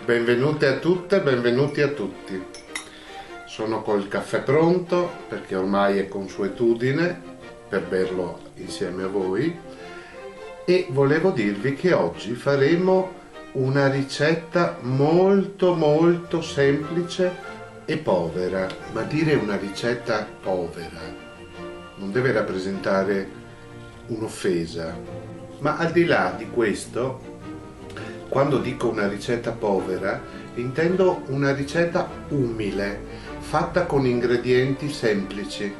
Benvenute a tutte, benvenuti a tutti. Sono col caffè pronto perché ormai è consuetudine per berlo insieme a voi e volevo dirvi che oggi faremo una ricetta molto semplice e povera. Ma dire una ricetta povera non deve rappresentare un'offesa, ma al di là di questo, quando dico una ricetta povera, intendo una ricetta umile, fatta con ingredienti semplici,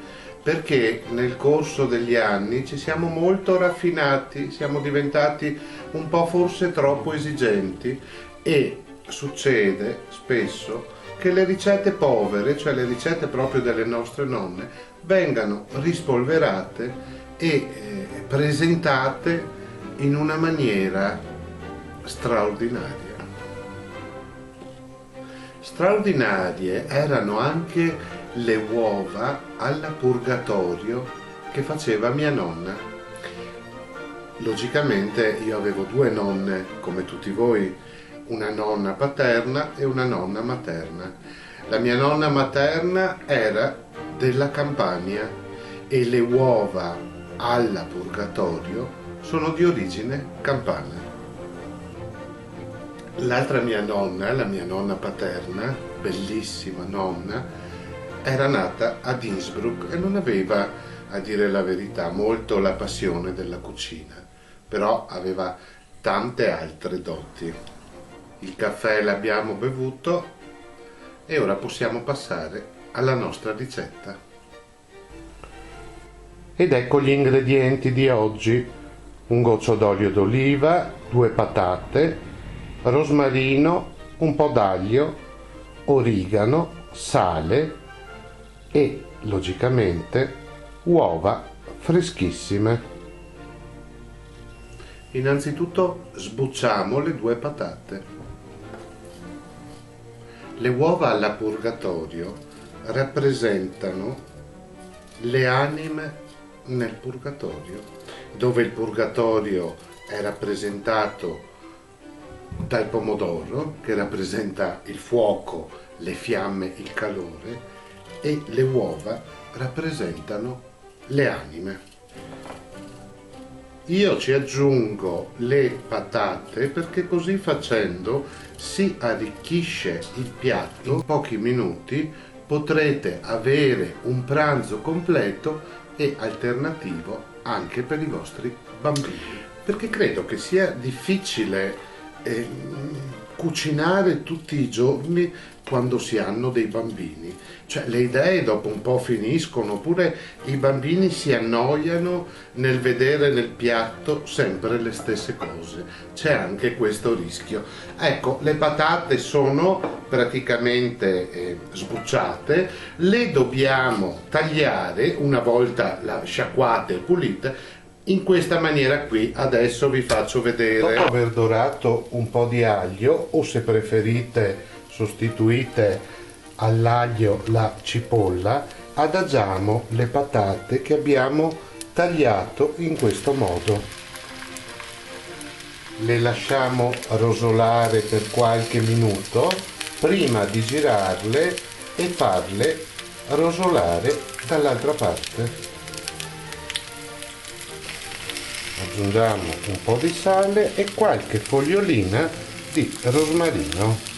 perché nel corso degli anni ci siamo molto raffinati, siamo diventati un po' forse troppo esigenti e succede spesso che le ricette povere, cioè le ricette proprio delle nostre nonne, vengano rispolverate e presentate in una maniera straordinaria. Straordinarie erano anche le uova alla purgatorio che faceva mia nonna. Logicamente io avevo due nonne, come tutti voi, una nonna paterna e una nonna materna. La mia nonna materna era della Campania e le uova alla purgatorio sono di origine campana. L'altra mia nonna, la mia nonna paterna, bellissima nonna, era nata ad Innsbruck e non aveva, a dire la verità, molto la passione della cucina, però aveva tante altre doti. Il caffè l'abbiamo bevuto e ora possiamo passare alla nostra ricetta. Ed ecco gli ingredienti di oggi: un goccio d'olio d'oliva, 2 patate, rosmarino, un po' d'aglio, origano, sale e, logicamente, uova freschissime. Innanzitutto sbucciamo le 2 patate. Le uova alla purgatorio rappresentano le anime nel purgatorio, dove il purgatorio è rappresentato dal pomodoro, che rappresenta il fuoco, le fiamme, il calore, e le uova rappresentano le anime. Io ci aggiungo le patate perché così facendo si arricchisce il piatto. In pochi minuti potrete avere un pranzo completo e alternativo anche per i vostri bambini, perché credo che sia difficile cucinare tutti i giorni quando si hanno dei bambini, cioè le idee dopo un po' finiscono, oppure i bambini si annoiano nel vedere nel piatto sempre le stesse cose. C'è anche questo rischio. Ecco, le patate sono praticamente sbucciate, le dobbiamo tagliare una volta sciacquate e pulite. In questa maniera qui adesso vi faccio vedere. Dopo aver dorato un po' di aglio, o se preferite sostituite all'aglio la cipolla, adagiamo le patate che abbiamo tagliato in questo modo. Le lasciamo rosolare per qualche minuto prima di girarle e farle rosolare dall'altra parte. Aggiungiamo un po' di sale e qualche fogliolina di rosmarino.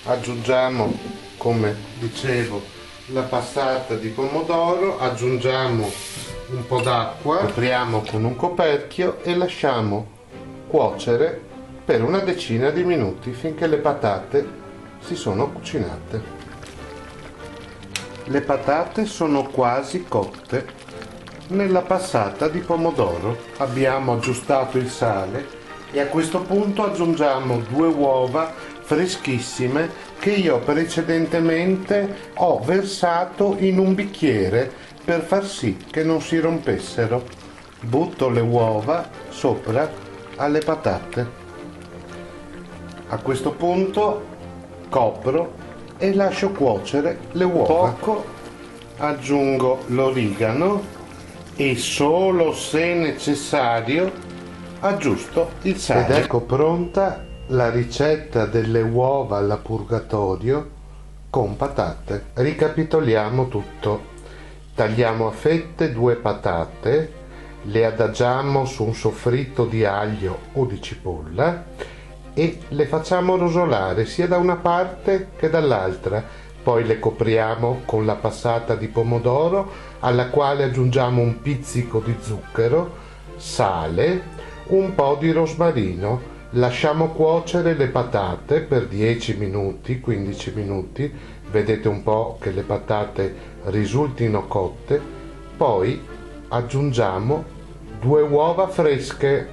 Aggiungiamo, come dicevo, la passata di pomodoro, aggiungiamo un po' d'acqua, copriamo con un coperchio e lasciamo cuocere per una decina di minuti finché le patate si sono cucinate. Le patate sono quasi cotte. Nella passata di pomodoro abbiamo aggiustato il sale e a questo punto aggiungiamo 2 uova freschissime che io precedentemente ho versato in un bicchiere per far sì che non si rompessero. Butto le uova sopra alle patate. A questo punto copro e lascio cuocere le uova. Poco aggiungo l'origano e solo se necessario aggiusto il sale. Ed ecco pronta la ricetta delle uova alla purgatorio con patate. Ricapitoliamo tutto. Tagliamo a fette 2 patate, le adagiamo su un soffritto di aglio o di cipolla e le facciamo rosolare sia da una parte che dall'altra. Poi le copriamo con la passata di pomodoro alla quale aggiungiamo un pizzico di zucchero, sale, un po' di rosmarino. Lasciamo cuocere le patate per 10 minuti, 15 minuti, vedete un po' che le patate risultino cotte, poi aggiungiamo 2 uova fresche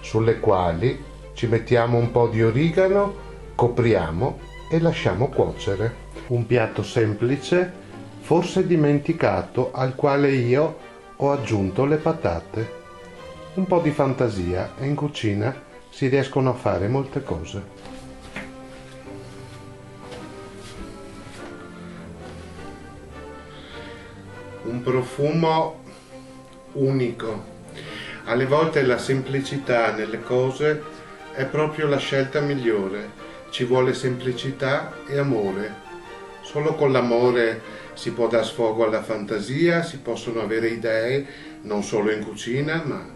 sulle quali ci mettiamo un po' di origano, copriamo e lasciamo cuocere. Un piatto semplice, forse dimenticato, al quale io ho aggiunto le patate. Un po' di fantasia e in cucina si riescono a fare molte cose. Un profumo unico. Alle volte la semplicità nelle cose è proprio la scelta migliore. Ci vuole semplicità e amore. Solo con l'amore si può dar sfogo alla fantasia, si possono avere idee non solo in cucina ma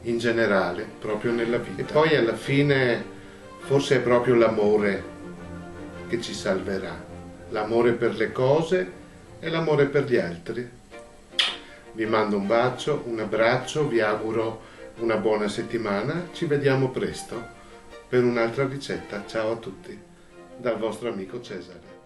in generale, proprio nella vita. E poi alla fine forse è proprio l'amore che ci salverà. L'amore per le cose e l'amore per gli altri. Vi mando un bacio, un abbraccio, vi auguro una buona settimana, ci vediamo presto per un'altra ricetta. Ciao a tutti, dal vostro amico Cesare.